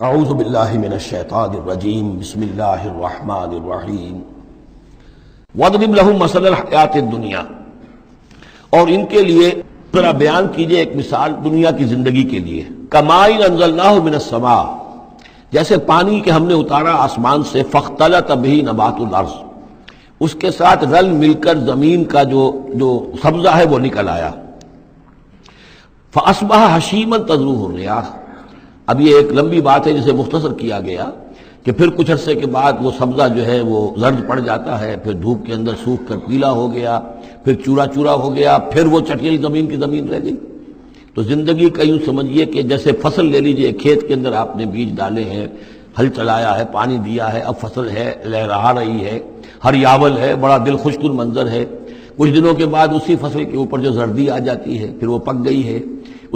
اعوذ باللہ من الشیطان الرجیم بسم اللہ الرحمن الرحیم وَاضْرِبْ لَهُمْ مَثَلَ الْحَيَاةِ الدُّنْيَا، اور ان کے لیے ذرا بیان کیجئے ایک مثال دنیا کی زندگی کے لیے. کَمَاءٍ أَنزَلْنَاهُ مِنَ السَّمَاءِ، جیسے پانی کہ ہم نے اتارا آسمان سے. فَاخْتَلَطَ بِهِ نَبَاتُ الْأَرْضِ، اس کے ساتھ رل مل کر زمین کا جو سبزہ ہے وہ نکل آیا. فَأَصْبَحَ هَشِيمًا تَذْرُوهُ الرِّيَاحُ، اب یہ ایک لمبی بات ہے جسے مختصر کیا گیا کہ پھر کچھ عرصے کے بعد وہ سبزہ جو ہے وہ زرد پڑ جاتا ہے، پھر دھوپ کے اندر سوکھ کر پیلا ہو گیا، پھر چورا چورا ہو گیا، پھر وہ چٹیل زمین کی زمین رہ گئی. تو زندگی کا یوں سمجھیے کہ جیسے فصل لے لیجئے، کھیت کے اندر آپ نے بیج ڈالے ہیں، ہل چلایا ہے، پانی دیا ہے، اب فصل ہے، لہرا رہی ہے، ہریاول ہے، بڑا دل خوش کن منظر ہے. کچھ دنوں کے بعد اسی فصل کے اوپر جو زردی آ جاتی ہے، پھر وہ پک گئی ہے،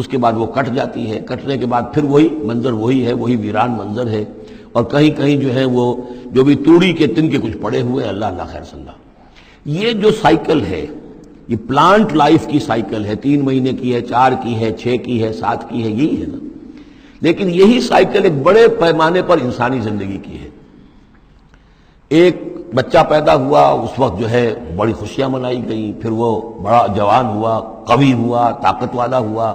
اس کے بعد وہ کٹ جاتی ہے، کٹنے کے بعد پھر وہی منظر وہی ہے، وہی ویران منظر ہے. اور کہیں کہیں جو ہے وہ جو بھی توڑی کے تن کے کچھ پڑے ہوئے، اللہ اللہ خیر صلی اللہ. یہ جو سائیکل ہے، یہ پلانٹ لائف کی سائیکل ہے، 3 مہینے کی ہے، 4 کی ہے، 6 کی ہے، 7 کی ہے، یہی ہے نا. لیکن یہی سائیکل ایک بڑے پیمانے پر انسانی زندگی کی ہے. ایک بچہ پیدا ہوا، اس وقت جو ہے بڑی خوشیاں منائی گئیں، پھر وہ بڑا جوان ہوا، قوی ہوا، طاقت والا ہوا،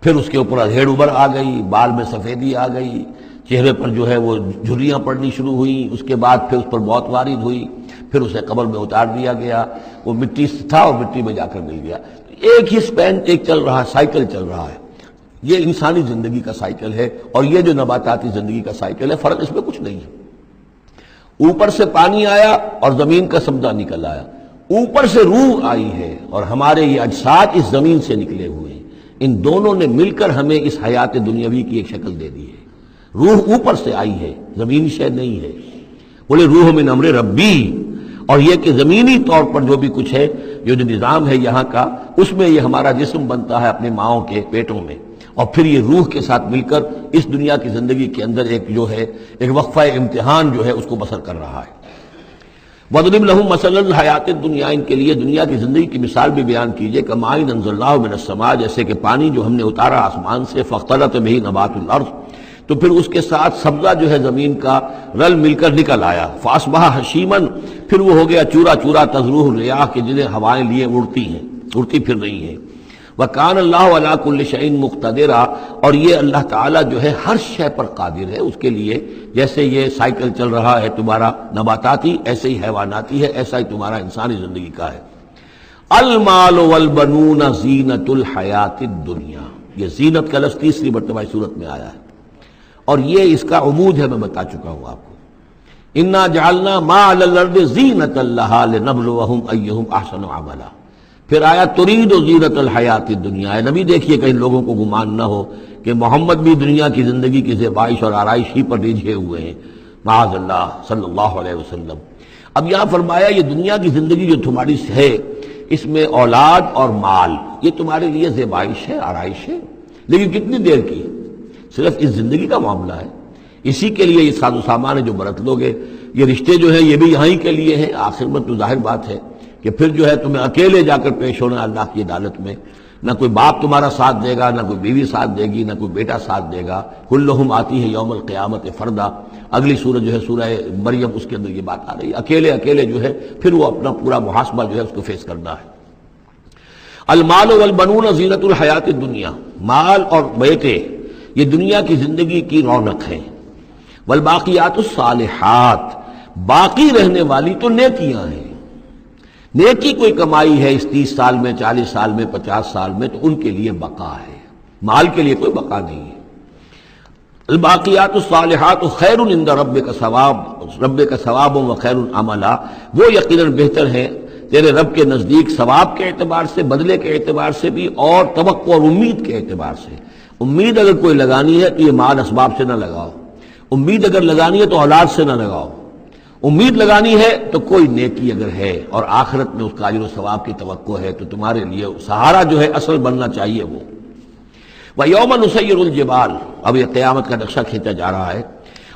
پھر اس کے اوپر ادھیڑ ابھر آ گئی، بال میں سفیدی آ گئی، چہرے پر جو ہے وہ جھریاں پڑنی شروع ہوئیں. اس کے بعد پھر اس پر موت وارد ہوئی، پھر اسے قبر میں اتار دیا گیا. وہ مٹی سے تھا اور مٹی میں جا کر مل گیا. ایک ہی سپین ایک چل رہا ہے، سائیکل چل رہا ہے. یہ انسانی زندگی کا سائیکل ہے، اور یہ جو نباتاتی زندگی کا سائیکل ہے، فرق اس میں کچھ نہیں ہے. اوپر سے پانی آیا اور زمین کا سبزہ نکل آیا، اوپر سے روح آئی ہے اور ہمارے یہ اجساد اس زمین سے نکلے ہوئے ہیں. ان دونوں نے مل کر ہمیں اس حیات دنیاوی کی ایک شکل دے دی ہے. روح اوپر سے آئی ہے، زمینی شے نہیں ہے. بولے روح من امر ربی، اور یہ کہ زمینی طور پر جو بھی کچھ ہے، جو نظام ہے یہاں کا، اس میں یہ ہمارا جسم بنتا ہے اپنے ماؤں کے پیٹوں میں، اور پھر یہ روح کے ساتھ مل کر اس دنیا کی زندگی کے اندر ایک جو ہے ایک وقفہ امتحان جو ہے اس کو بسر کر رہا ہے. وَاضْرِبْ لَهُمْ مَثَلَ الْحَيَاةِ الدُّنْيَا، ان کے لیے دنیا کی زندگی کی مثال بھی بیان کیجئے. کَمَاءٍ أَنزَلْنَاهُ مِنَ السَّمَاءِ، جیسے کہ پانی جو ہم نے اتارا آسمان سے. فَاخْتَلَطَ بِهِ نَبَاتُ الْأَرْضِ، تو پھر اس کے ساتھ سبزہ جو ہے زمین کا رل مل کر نکل آیا. فَأَصْبَحَ هَشِيمًا، پھر وہ ہو گیا چورا چورا. تَذْرُوهُ الرِّيَاحُ، کہ جنہیں ہوائیں لیے اڑتی ہیں، اڑتی پھر رہی ہیں. وَكَانَ اللَّهُ عَلَىٰ كُلِّ شَيْءٍ مُقْتَدِرًا، اور یہ اللہ تعالیٰ جو ہے ہر شے پر قادر ہے. اس کے لیے جیسے یہ سائیکل چل رہا ہے تمہارا نباتاتی، ایسے ہی حیواناتی ہے، ایسا ہی تمہارا انسانی زندگی کا ہے. المال والبنون زینت الحیات الدنیا، یہ زینت کا لفظ 3 مرتبہ اس صورت میں آیا ہے، اور یہ اس کا عمود ہے، میں بتا چکا ہوں آپ کو. انا جعلنا ما علی الارض زینۃ لها لنبلوہم ایہم احسن عملا. پھر آیا ترید و زینت الحیات الدنیا. اے نبی دیکھیے کہیں لوگوں کو گمان نہ ہو کہ محمد بھی دنیا کی زندگی کی زیبائش اور آرائش ہی پر رجھے ہوئے ہیں. معاذ اللہ صلی اللہ علیہ وسلم. اب یہاں فرمایا یہ دنیا کی زندگی جو تمہاری ہے، اس میں اولاد اور مال یہ تمہارے لیے زیبائش ہے، آرائش ہے، لیکن کتنی دیر کی؟ صرف اس زندگی کا معاملہ ہے. اسی کے لیے یہ ساز و سامان ہے جو برت لوگے. یہ رشتے جو ہیں یہ بھی یہاں ہی کے لیے ہیں. آخر میں تو ظاہر بات ہے کہ پھر جو ہے تمہیں اکیلے جا کر پیش ہونا اللہ کی عدالت میں. نہ کوئی باپ تمہارا ساتھ دے گا، نہ کوئی بیوی ساتھ دے گی، نہ کوئی بیٹا ساتھ دے گا. کلہم آتی ہے یوم القیامت فردا. اگلی سورہ جو ہے سورہ مریم، اس کے اندر یہ بات آ رہی ہے. اکیلے اکیلے جو ہے پھر وہ اپنا پورا محاسبہ جو ہے اس کو فیس کرنا ہے. المال والبنون زینت الحیات الدنیا، مال اور بیٹے یہ دنیا کی زندگی کی رونق ہے. والباقیات الصالحات، باقی رہنے والی تو نیکیاں ہیں. نیکی کوئی کمائی ہے اس 30 سال میں، 40 سال میں، 50 سال میں، تو ان کے لیے بقا ہے. مال کے لیے کوئی بقا نہیں ہے. الباقیات الصالحات خیر عند ربک ثواب، ربک ثواب و خیر عملا، وہ یقیناً بہتر ہیں تیرے رب کے نزدیک ثواب کے اعتبار سے، بدلے کے اعتبار سے بھی، اور توقع اور امید کے اعتبار سے. امید اگر کوئی لگانی ہے تو یہ مال اسباب سے نہ لگاؤ. امید اگر لگانی ہے تو اولاد سے نہ لگاؤ. امید لگانی ہے تو کوئی نیکی اگر ہے اور آخرت میں اس کا اجر و ثواب کی توقع ہے تو تمہارے لیے سہارا جو ہے اصل بننا چاہیے وہ. وَيَوْمَ نُسَيِّرُ الْجِبَالَ، اب یہ قیامت کا نقشہ کھینچا جا رہا ہے.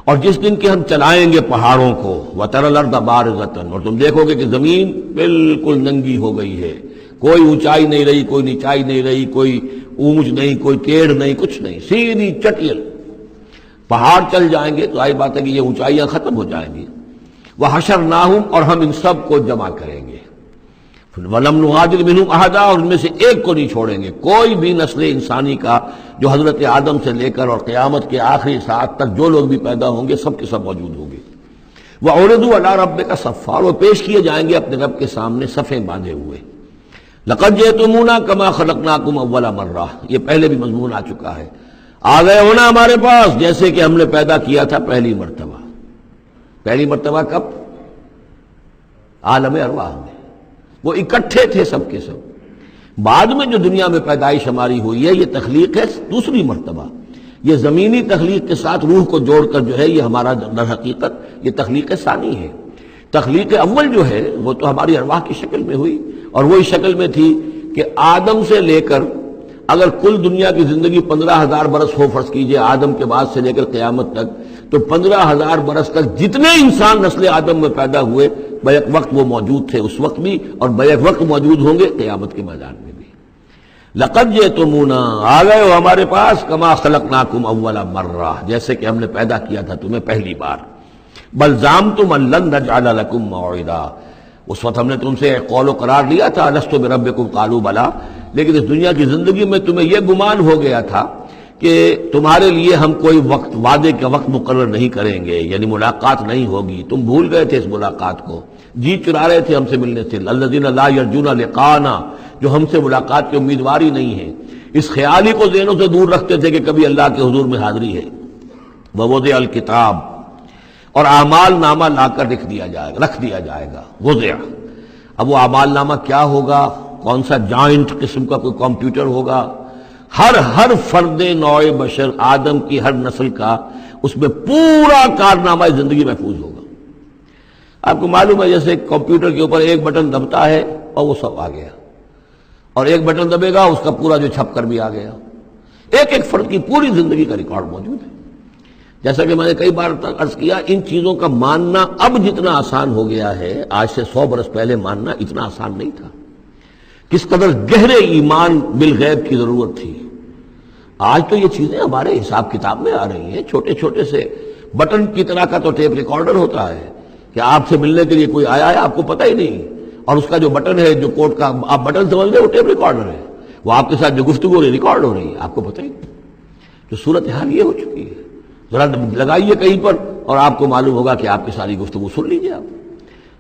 اور جس دن کے ہم چلائیں گے پہاڑوں کو، وَتَرَى الْأَرْضَ بَارِزَةً، اور تم دیکھو گے کہ زمین بالکل ننگی ہو گئی ہے، کوئی اونچائی نہیں رہی، کوئی نیچائی نہیں رہی، کوئی اونچ نہیں، کوئی ٹیڑھ نہیں، کچھ نہیں، سیدھی چٹیل. پہاڑ چل جائیں گے تو آئی بات ہے کہ یہ اونچائیاں ختم ہو جائیں گی. وحشرناہم اور ہم ان سب کو جمع کریں گے. وَلَمْ نُغَادِرْ مِنْهُمْ أَحَدًا اور ان میں سے ایک کو نہیں چھوڑیں گے. کوئی بھی نسل انسانی کا جو حضرت آدم سے لے کر اور قیامت کے آخری ساعت تک جو لوگ بھی پیدا ہوں گے سب کے سب موجود ہوں گے. وَعُرِضُوا عَلَىٰ رَبِّكَ صَفًّا وہ پیش کیے جائیں گے اپنے رب کے سامنے صفیں باندھے ہوئے. لَقَدْ جِئْتُمُونَا كَمَا خَلَقْنَاكُمْ أَوَّلَ مَرَّةٍ یہ پہلے بھی مضمون آ چکا ہے. آ گئے ہونا ہمارے پاس جیسے کہ ہم نے پیدا کیا تھا پہلی مرتبہ. پہلی مرتبہ کب؟ عالم ارواح میں. وہ اکٹھے تھے سب کے سب. بعد میں جو دنیا میں پیدائش ہماری ہوئی ہے یہ تخلیق ہے دوسری مرتبہ. یہ زمینی تخلیق کے ساتھ روح کو جوڑ کر جو ہے یہ ہمارا در حقیقت یہ تخلیق ثانی ہے. تخلیق اول جو ہے وہ تو ہماری ارواح کی شکل میں ہوئی اور وہی شکل میں تھی کہ آدم سے لے کر اگر کل دنیا کی زندگی 15,000 برس ہو فرض کیجئے آدم کے بعد سے لے کر قیامت تک تو 15,000 برس تک جتنے انسان نسل آدم میں پیدا ہوئے بیک وقت وہ موجود تھے اس وقت بھی اور بیک وقت موجود ہوں گے قیامت کے میدان میں بھی. لقد جئتمونا آ گئے ہو ہمارے پاس کما خلقناکم اول مرہ جیسے کہ ہم نے پیدا کیا تھا تمہیں پہلی بار. بل زعمتم ان لن نجعل لکم موعدا اس وقت ہم نے تم سے قول و قرار لیا تھا الست بربکم قالوا بلا لیکن اس دنیا کی زندگی میں تمہیں یہ گمان ہو گیا تھا کہ تمہارے لیے ہم کوئی وقت وعدے کا وقت مقرر نہیں کریں گے یعنی ملاقات نہیں ہوگی. تم بھول گئے تھے اس ملاقات کو جی چرا رہے تھے ہم سے ملنے سے. الذین لا یرجون لقاءنا جو ہم سے ملاقات کی امیدوار ہی نہیں ہے اس خیال ہی کو ذہنوں سے دور رکھتے تھے کہ کبھی اللہ کے حضور میں حاضری ہے. ووضع الکتاب اور اعمال نامہ لا کر رکھ دیا جائے گا. وضع اب وہ اعمال نامہ کیا ہوگا؟ کون سا جوائنٹ قسم کا کوئی کمپیوٹر ہوگا؟ ہر فرد نوع بشر آدم کی ہر نسل کا اس میں پورا کارنامہ زندگی محفوظ ہوگا. آپ کو معلوم ہے جیسے کمپیوٹر کے اوپر ایک بٹن دبتا ہے اور وہ سب آ گیا اور ایک بٹن دبے گا اس کا پورا جو چھپ کر بھی آ گیا. ایک ایک فرد کی پوری زندگی کا ریکارڈ موجود ہے. جیسا کہ میں نے کئی بار عرض کیا ان چیزوں کا ماننا اب جتنا آسان ہو گیا ہے آج سے 100 برس پہلے ماننا اتنا آسان نہیں تھا. کس قدر گہرے ایمان بالغیب کی ضرورت تھی. آج تو یہ چیزیں ہمارے حساب کتاب میں آ رہی ہیں. چھوٹے چھوٹے سے بٹن کی طرح کا تو ٹیپ ریکارڈر ہوتا ہے کہ آپ سے ملنے کے لیے کوئی آیا ہے آپ کو پتہ ہی نہیں اور اس کا جو بٹن ہے جو کوٹ کا آپ بٹن سمجھ لیں وہ ٹیپ ریکارڈر ہے. وہ آپ کے ساتھ جو گفتگو ریکارڈ ہو رہی ہے آپ کو پتہ ہی نہیں. جو صورتحال یہ ہو چکی ہے ذرا لگائیے کہیں پر اور آپ کو معلوم ہوگا کہ آپ کی ساری گفتگو سن لیجیے آپ.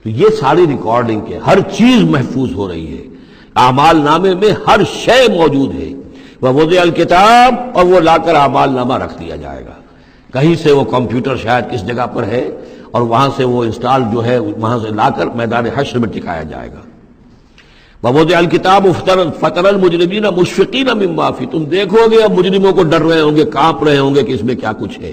تو یہ ساری ریکارڈنگ کے ہر چیز محفوظ ہو رہی ہے. اعمال نامے میں ہر شے موجود ہے. ووضع الکتاب اور وہ لا کر اعمال نامہ رکھ دیا جائے گا. کہیں سے وہ کمپیوٹر شاید کس جگہ پر ہے اور وہاں سے وہ انسٹال جو ہے وہاں سے لا کر میدان حشر میں ٹکایا جائے گا. ووضع الکتاب فترى المجرمین مشفقین مما فیہ تم دیکھو گے اب مجرموں کو ڈر رہے ہوں گے کانپ رہے ہوں گے کہ اس میں کیا کچھ ہے.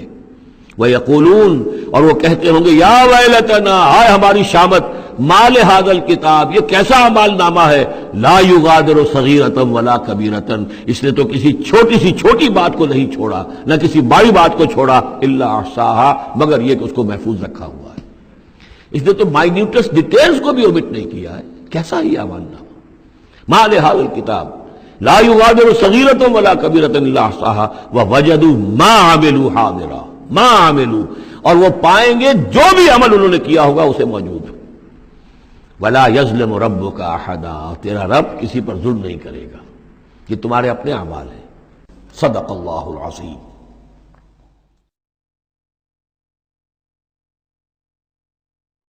ویقولون اور وہ کہتے ہوں گے یا ویلتنا ہائے ہماری شامت ما لہذا الکتاب یہ کیسا اعمال نامہ ہے لا یغادر صغیرۃ ولا کبیرۃ اس نے تو کسی چھوٹی سی چھوٹی بات کو نہیں چھوڑا نہ کسی بڑی بات کو چھوڑا الا احصاها مگر یہ کہ اس کو محفوظ رکھا ہوا ہے. اس نے تو مائنیوٹس ڈیٹیلز کو بھی اومٹ نہیں کیا ہے. کیسا ہی اعمال نامہ ما لهذا الكتاب لا يغادر صغيرة ولا كبيرة الا احصاها ووجدوا ما عملوا حاضرا ما عملوا اور وہ پائیں گے جو بھی عمل انہوں نے کیا ہوگا اسے موجود. ولا يظلم ربك احدا تیرا رب کسی پر ظلم نہیں کرے گا. یہ تمہارے اپنے اعمال ہیں. صدق اللہ العظیم.